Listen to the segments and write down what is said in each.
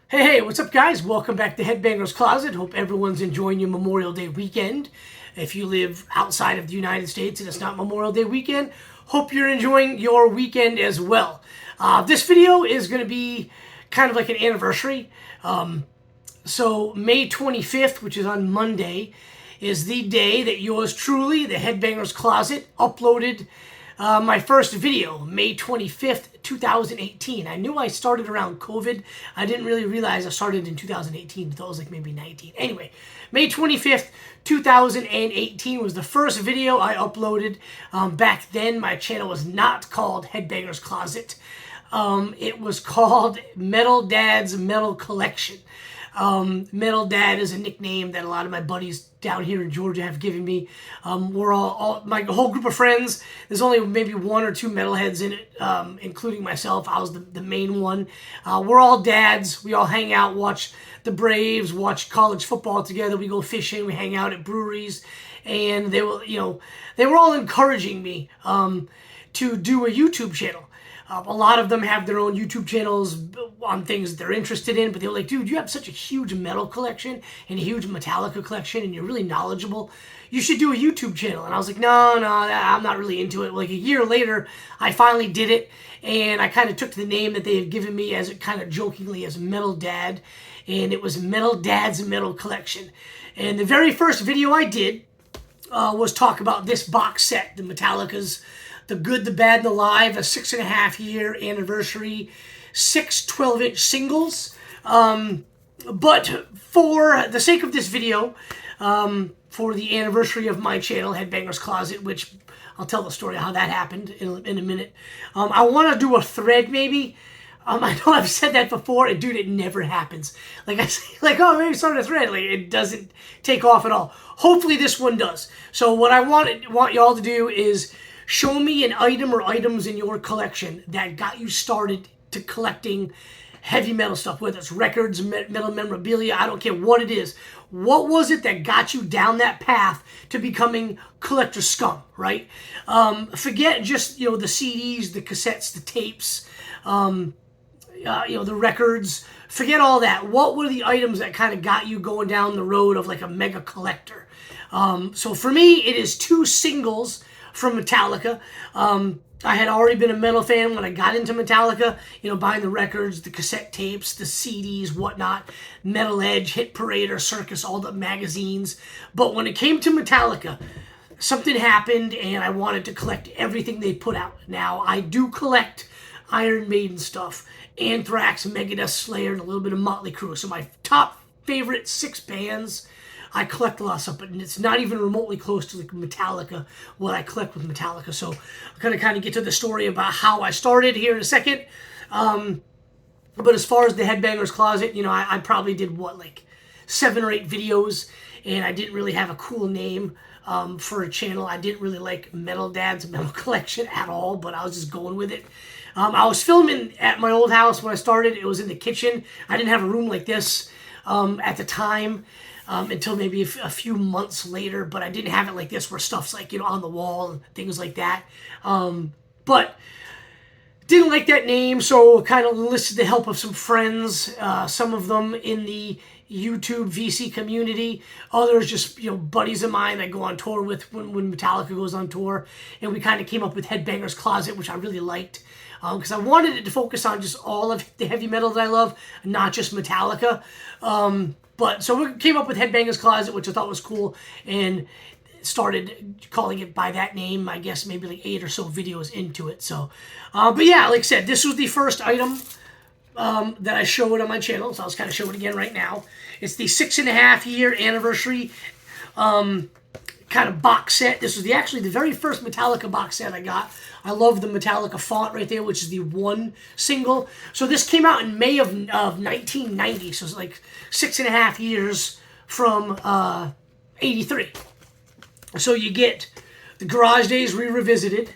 Hey, what's up, guys? Welcome back to Headbangers Closet. Hope everyone's enjoying your Memorial Day weekend. If you live outside of the United States and it's not Memorial Day weekend, hope you're enjoying your weekend as well. This video is going to be kind of like an anniversary. So May 25th, which is on Monday, is the day that yours truly, the Headbangers Closet, uploaded my first video, May 25th, 2018. I knew I started around COVID. I didn't really realize I started in 2018. I thought it was like maybe 19. Anyway, May 25th, 2018 was the first video I uploaded. Back then, my channel was not called Headbangers Closet. It was called Metal Dad's Metal Collection. Metal Dad is a nickname that a lot of my buddies down here in Georgia have given me. We're all my whole group of friends. There's only maybe one or two metalheads in it, including myself. I was the main one. We're all dads. We all hang out, watch the Braves, watch college football together. We go fishing. We hang out at breweries, and they were all encouraging me to do a YouTube channel. A lot of them have their own YouTube channels on things they're interested in, but they're like, dude, you have such a huge metal collection and a huge Metallica collection, and you're really knowledgeable. You should do a YouTube channel. And I was like, no, I'm not really into it. Like a year later, I finally did it, and I kind of took the name that they had given me as it kind of jokingly as Metal Dad, and it was Metal Dad's Metal Collection. And the very first video I did was talk about this box set, the Metallica's The Good, the Bad, and the Live, a 6.5-year anniversary, 6 12-inch singles. But for the sake of this video, for the anniversary of my channel, Headbangers Closet, which I'll tell the story of how that happened in a minute, I want to do a thread maybe. I know I've said that before, and dude, it never happens. Like I say, like, oh, maybe start a thread. Like, it doesn't take off at all. Hopefully this one does. So what I want y'all to do is show me an item or items in your collection that got you started to collecting heavy metal stuff, whether it's records, metal memorabilia, I don't care what it is. What was it that got you down that path to becoming Collector Scum, right? Forget just, the CDs, the cassettes, the tapes, the records. Forget all that. What were the items that kind of got you going down the road of like a mega collector? So for me, it is 2 singles from Metallica. I had already been a metal fan when I got into Metallica, buying the records, the cassette tapes, the CDs, whatnot, Metal Edge, Hit Parade, or Circus, all the magazines. But when it came to Metallica, something happened and I wanted to collect everything they put out. Now, I do collect Iron Maiden stuff, Anthrax, Megadeth, Slayer, and a little bit of Motley Crue. So my top favorite 6 bands, I collect a lot of stuff, but it's not even remotely close to like Metallica, what I collect with Metallica. So I'm going to kind of get to the story about how I started here in a second. But as far as the Headbangers Closet, I probably did, 7 or 8 videos, and I didn't really have a cool name for a channel. I didn't really like Metal Dad's Metal Collection at all, but I was just going with it. I was filming at my old house when I started. It was in the kitchen. I didn't have a room like this at the time. Until maybe a few months later, but I didn't have it like this where stuff's like, on the wall and things like that. But didn't like that name, so kind of enlisted the help of some friends, some of them in the YouTube VC community, others just, buddies of mine that go on tour with when Metallica goes on tour, and we kind of came up with Headbangers Closet, which I really liked, because I wanted it to focus on just all of the heavy metal that I love, not just Metallica. But so we came up with Headbangers Closet, which I thought was cool, and started calling it by that name, I guess maybe like 8 or so videos into it. So, but yeah, like I said, this was the first item that I showed on my channel, so I'll just kind of show it again right now. It's the 6.5-year anniversary kind of box set. This was actually the very first Metallica box set I got. I love the Metallica font right there, which is the 1 single. So this came out in May of 1990, so it's like 6.5 years from 83. So you get the Garage Days Revisited,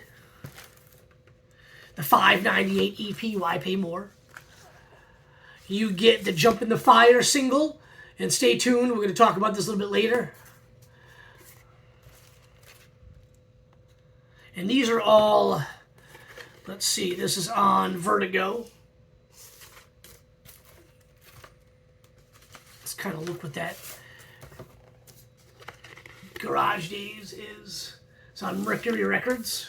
the $5.98 EP, Why Pay More. You get the Jump in the Fire single, and stay tuned, we're going to talk about this a little bit later. And these are all, let's see, this is on Vertigo. Let's kind of look what that Garage Days is. It's on Mercury Records.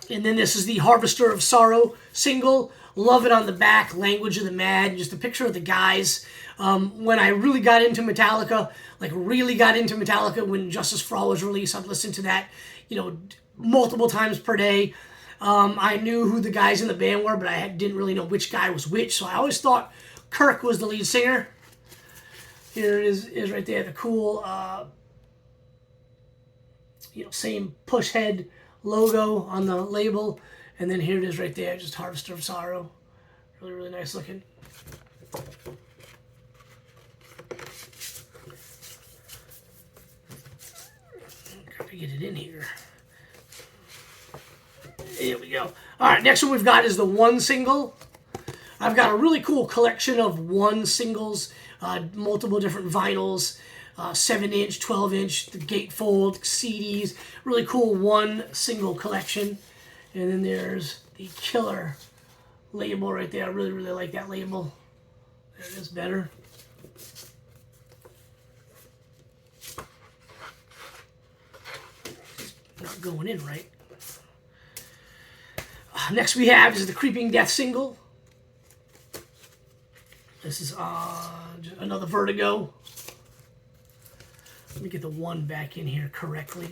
And then this is the Harvester of Sorrow single. Love it on the back, Language of the Mad, just a picture of the guys. When I really got into Metallica, when Justice for All was released, I'd listen to that, multiple times per day. I knew who the guys in the band were, but I didn't really know which guy was which, so I always thought Kirk was the lead singer. Here it is right there, the cool, same push head logo on the label. And then here it is right there, just Harvester of Sorrow. Really, really nice looking. Gotta get it in here. There we go. All right, next one we've got is the one single. I've got a really cool collection of one singles, multiple different vinyls, 7-inch, 12-inch, the gatefold, CDs. Really cool one single collection. And then there's the Killer label right there. I really, really like that label. There it is, better. It's not going in right. Next we have is the Creeping Death single. This is another Vertigo. Let me get the one back in here correctly.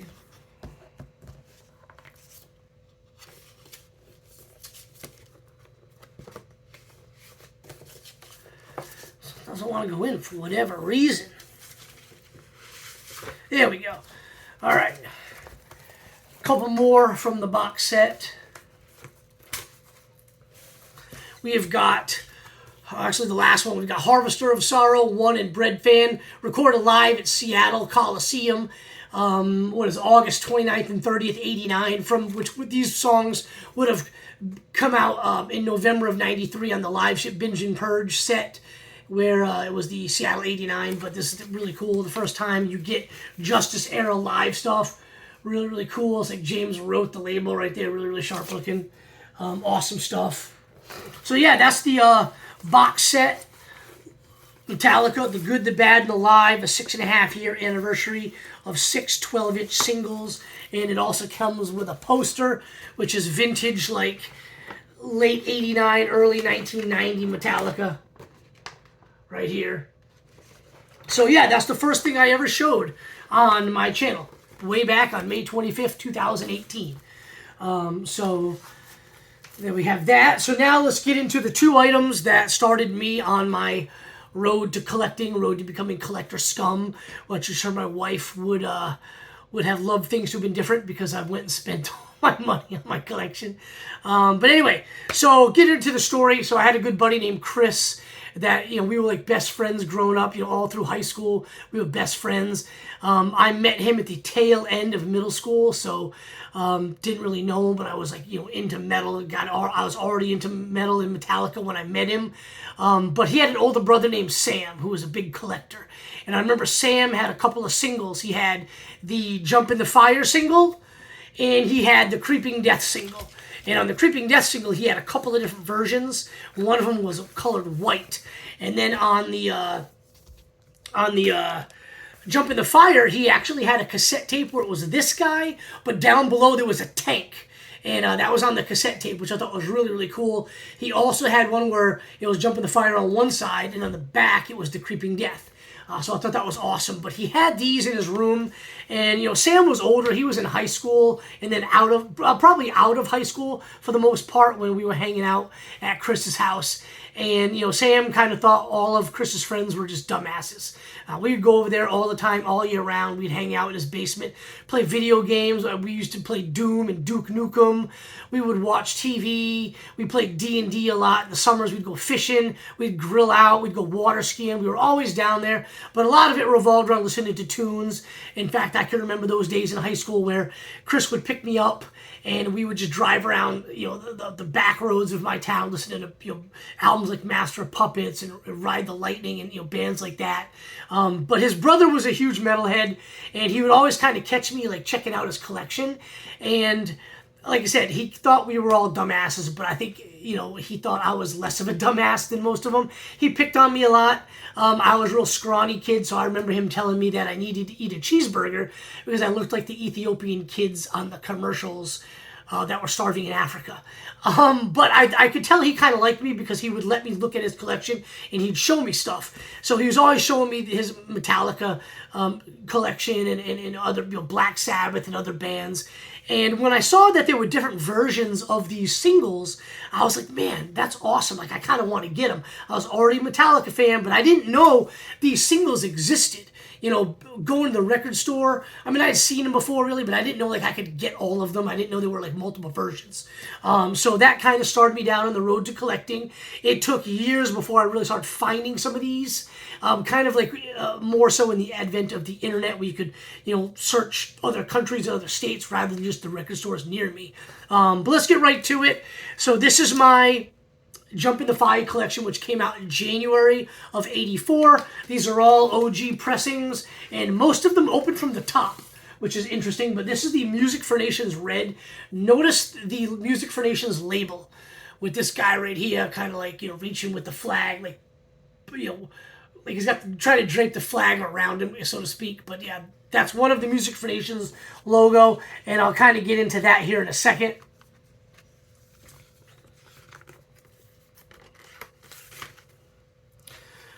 Doesn't want to go in for whatever reason. There we go. All right. A couple more from the box set. We have got, actually the last one, we've got Harvester of Sorrow, 1 and Bread Fan, recorded live at Seattle Coliseum. August 29th and 30th, 89, from which these songs would have come out in November of 93 on the Live Ship Binge and Purge set, where it was the Seattle 89, but this is really cool. The first time you get Justice era live stuff. Really, really cool. It's like James wrote the label right there. Really, really sharp looking. Awesome stuff. So yeah, that's the box set. Metallica, The Good, the Bad, and the Live, a 6.5-year anniversary of 6 12-inch singles. And it also comes with a poster, which is vintage, like late 89, early 1990 Metallica. Right here. So yeah, that's the first thing I ever showed on my channel, way back on May 25th, 2018. So there we have that. So now let's get into the 2 items that started me on my road to collecting, road to becoming Collector Scum, which I'm sure my wife would have loved things to have been different because I went and spent all my money on my collection. But anyway, so get into the story. So I had a good buddy named Chris that, we were like best friends growing up, all through high school. We were best friends. I met him at the tail end of middle school, so didn't really know him, but I was like, into metal. I was already into metal and Metallica when I met him. But he had an older brother named Sam, who was a big collector. And I remember Sam had a couple of singles. He had the Jump in the Fire single, and he had the Creeping Death single. And on the Creeping Death single, he had a couple of different versions. One of them was colored white. And then on the Jump in the Fire, he actually had a cassette tape where it was this guy, but down below there was a tank. And that was on the cassette tape, which I thought was really, really cool. He also had one where it was Jump in the Fire on one side, and on the back it was the Creeping Death. So I thought that was awesome. But he had these in his room, and Sam was older. He was in high school, and then probably out of high school for the most part when we were hanging out at Chris's house. And Sam kind of thought all of Chris's friends were just dumbasses. We would go over there all the time, all year round. We'd hang out in his basement, play video games. We used to play Doom and Duke Nukem. We would watch TV. We played D&D a lot. In the summers, we'd go fishing. We'd grill out. We'd go water skiing. We were always down there. But a lot of it revolved around listening to tunes. In fact, I can remember those days in high school where Chris would pick me up and we would just drive around, the back roads of my town, listening to, albums like Master of Puppets and Ride the Lightning and, bands like that. But his brother was a huge metalhead, and he would always kind of catch me, like, checking out his collection. And like I said, he thought we were all dumbasses, but I think you know, he thought I was less of a dumbass than most of them. He picked on me a lot. I was a real scrawny kid, so I remember him telling me that I needed to eat a cheeseburger because I looked like the Ethiopian kids on the commercials that were starving in Africa. But I could tell he kind of liked me because he would let me look at his collection and he'd show me stuff. So he was always showing me his Metallica collection and other, you know, Black Sabbath and other bands. And when I saw that there were different versions of these singles, I was like, man, that's awesome. Like, I kind of want to get them. I was already a Metallica fan, but I didn't know these singles existed. You know, going to the record store. I mean, I had seen them before, really, but I didn't know, like, I could get all of them. I didn't know there were, like, multiple versions. So that kind of started me down on the road to collecting. It took years before I really started finding some of these. Kind of like more so in the advent of the internet, where you could, you know, search other countries and other states rather than just the record stores near me. But let's get right to it. So this is my Jump in the Fire collection, which came out in January of '84. These are all OG pressings, and most of them open from the top, which is interesting. But this is the Music for Nations red. Notice the Music for Nations label with this guy right here, kind of like, you know, reaching with the flag, like, you know, like he's got trying to drape the flag around him, so to speak. But yeah, that's one of the Music for Nations logo, and I'll kind of get into that here in a second.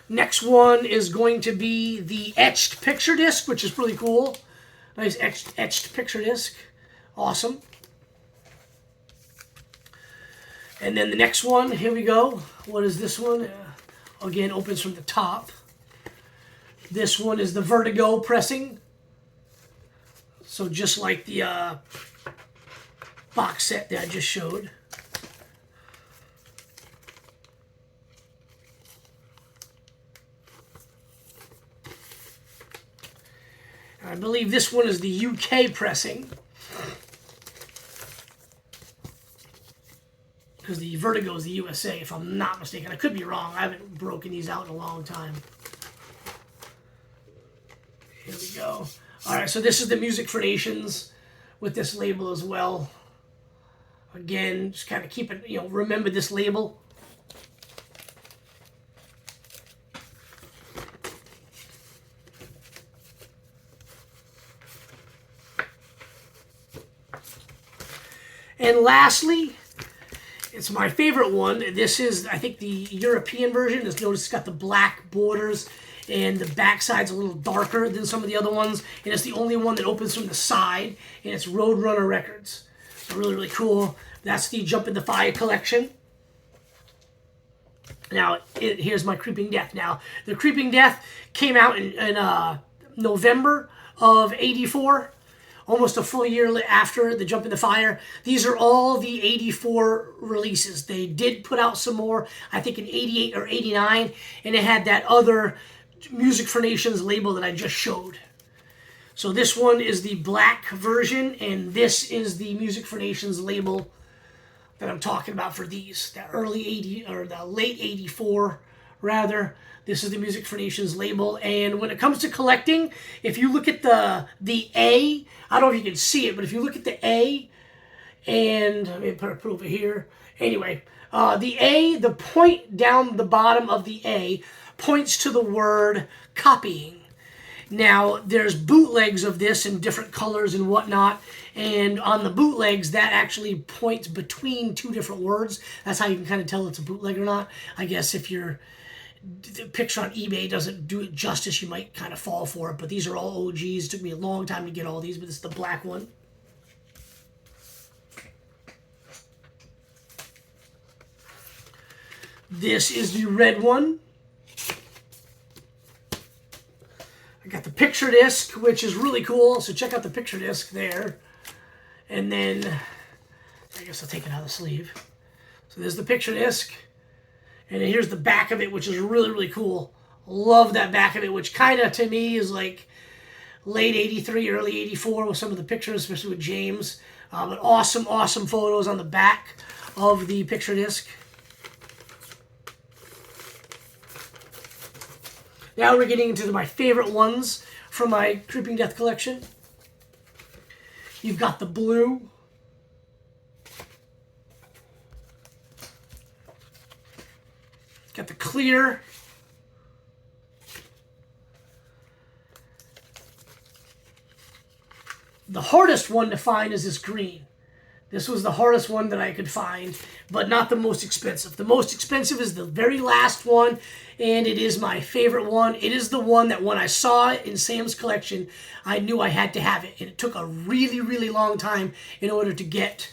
Next one is going to be the etched picture disc, which is really cool. Nice etched picture disc. Awesome. And then the next one, here we go. What is this one? Again, opens from the top. This one is the Vertigo pressing. So just like the box set that I just showed. I believe this one is the UK pressing, because the Vertigo is the USA, if I'm not mistaken. I could be wrong. I haven't broken these out in a long time. Here we go. All right, so this is the Music for Nations with this label as well. Again, just kind of keep it, you know, remember this label. And lastly, it's my favorite one. This is, I think, the European version. Notice it's got the black borders, and the backside's a little darker than some of the other ones. And it's the only one that opens from the side, and it's Roadrunner Records. So really, really cool. That's the Jump in the Fire collection. Now, here's my Creeping Death. Now, the Creeping Death came out in November of '84. Almost a full year after the Jump in the Fire. These are all the '84 releases. They did put out some more, I think in '88 or '89, and it had that other Music for Nations label that I just showed. So this one is the black version, and this is the Music for Nations label that I'm talking about for these. The early '80 or the late '84 rather. This is the Music for Nations label. And when it comes to collecting, if you look at the A, I don't know if you can see it, but if you look at the A, and let me put it over here. Anyway, the A, the point down the bottom of the A points to the word copying. Now, there's bootlegs of this in different colors and whatnot, and on the bootlegs, that actually points between two different words. That's how you can kind of tell it's a bootleg or not. I guess if the picture on eBay doesn't do it justice, you might kind of fall for it, but these are all OGs. It took me a long time to get all these, but this is the black one. This is the red one. I got the picture disc, which is really cool, so check out the picture disc there. And then, I guess I'll take it out of the sleeve. So there's the picture disc. And then here's the back of it, which is really, really cool. Love that back of it, which kind of, to me, is like late '83, early '84 with some of the pictures, especially with James. But awesome, awesome photos on the back of the picture disc. Now we're getting into my favorite ones from my Creeping Death collection. You've got the blue. Got the clear. The hardest one to find is this green. This was the hardest one that I could find, but not the most expensive. The most expensive is the very last one, and it is my favorite one. It is the one that when I saw it in Sam's collection, I knew I had to have it. And it took a really, really long time in order to get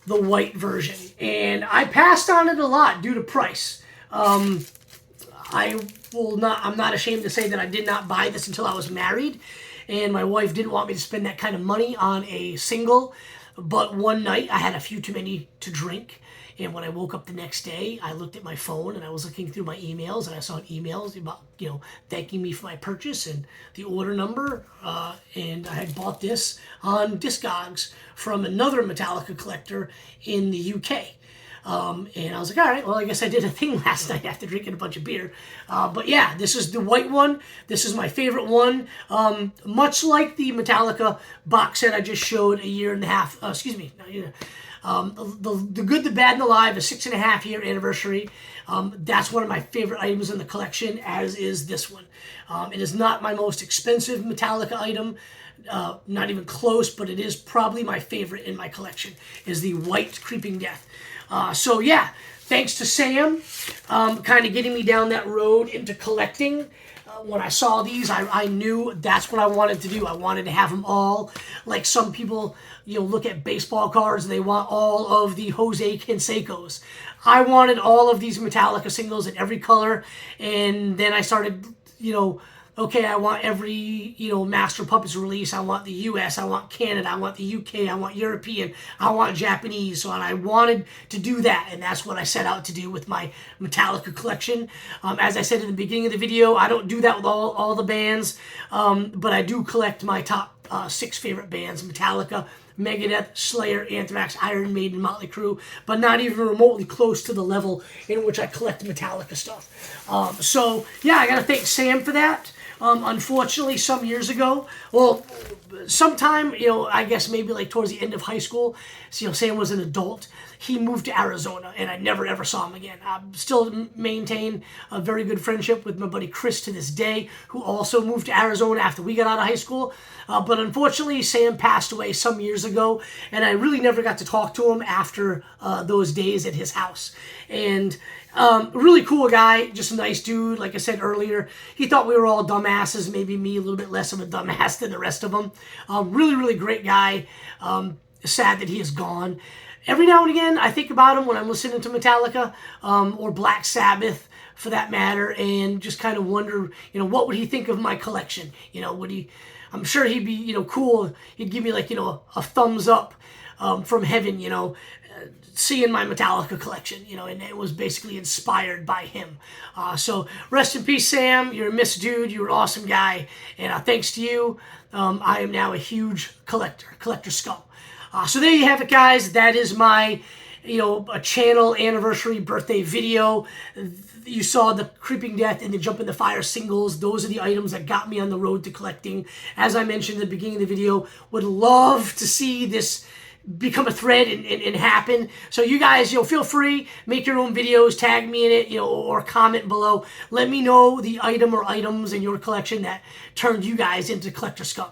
the white version. And I passed on it a lot due to price. I'm not ashamed to say that I did not buy this until I was married. And my wife didn't want me to spend that kind of money on a single. But one night, I had a few too many to drink. And when I woke up the next day, I looked at my phone and I was looking through my emails. And I saw emails about, thanking me for my purchase and the order number. And I had bought this on Discogs from another Metallica collector in the UK. And I was like, all right, well, I guess I did a thing last night after drinking a bunch of beer. But yeah, this is the white one. This is my favorite one. Much like the Metallica box set I just showed a year and a half, the Good, the Bad, and the Live, a 6.5 year anniversary. That's one of my favorite items in the collection, as is this one. It is not my most expensive Metallica item. Not even close, but it is probably my favorite in my collection, is the white Creeping Death. So yeah, thanks to Sam, kind of getting me down that road into collecting. When I saw these, I knew that's what I wanted to do. I wanted to have them all. Like some people, look at baseball cards and they want all of the Jose Cansecos. I wanted all of these Metallica singles in every color, and then I started, okay, I want every, Master Puppets release. I want the US, I want Canada, I want the UK, I want European, I want Japanese. So I wanted to do that, and that's what I set out to do with my Metallica collection. As I said in the beginning of the video, I don't do that with all the bands, but I do collect my top 6 favorite bands: Metallica, Megadeth, Slayer, Anthrax, Iron Maiden, Motley Crue, but not even remotely close to the level in which I collect Metallica stuff. So yeah, I gotta thank Sam for that. Unfortunately, some years ago, sometime, I guess maybe like towards the end of high school, Sam was an adult. He moved to Arizona, and I never ever saw him again. I still maintain a very good friendship with my buddy Chris to this day, who also moved to Arizona after we got out of high school. But unfortunately, Sam passed away some years ago, and I really never got to talk to him after those days at his house. And really cool guy, just a nice dude. Like I said earlier, he thought we were all dumbasses, maybe me a little bit less of a dumbass than the rest of them. Really, really great guy. Sad that he is gone. Every now and again, I think about him when I'm listening to Metallica or Black Sabbath, for that matter, and just kind of wonder, what would he think of my collection? Would he? I'm sure he'd be, cool. He'd give me like, a thumbs up from heaven, seeing my Metallica collection, and it was basically inspired by him. So rest in peace, Sam. You're a missed dude. You're an awesome guy. And thanks to you, I am now a huge Collector Scum. So there you have it, guys. That is my, a channel anniversary birthday video. You saw the Creeping Death and the Jump in the Fire singles. Those are the items that got me on the road to collecting. As I mentioned at the beginning of the video, would love to see this become a thread and happen. So you guys, feel free, make your own videos, tag me in it, or comment below. Let me know the item or items in your collection that turned you guys into Collector Scum.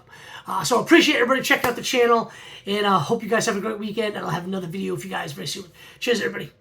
So appreciate everybody checking out the channel, and hope you guys have a great weekend, and I'll have another video with you guys very soon. Cheers, everybody.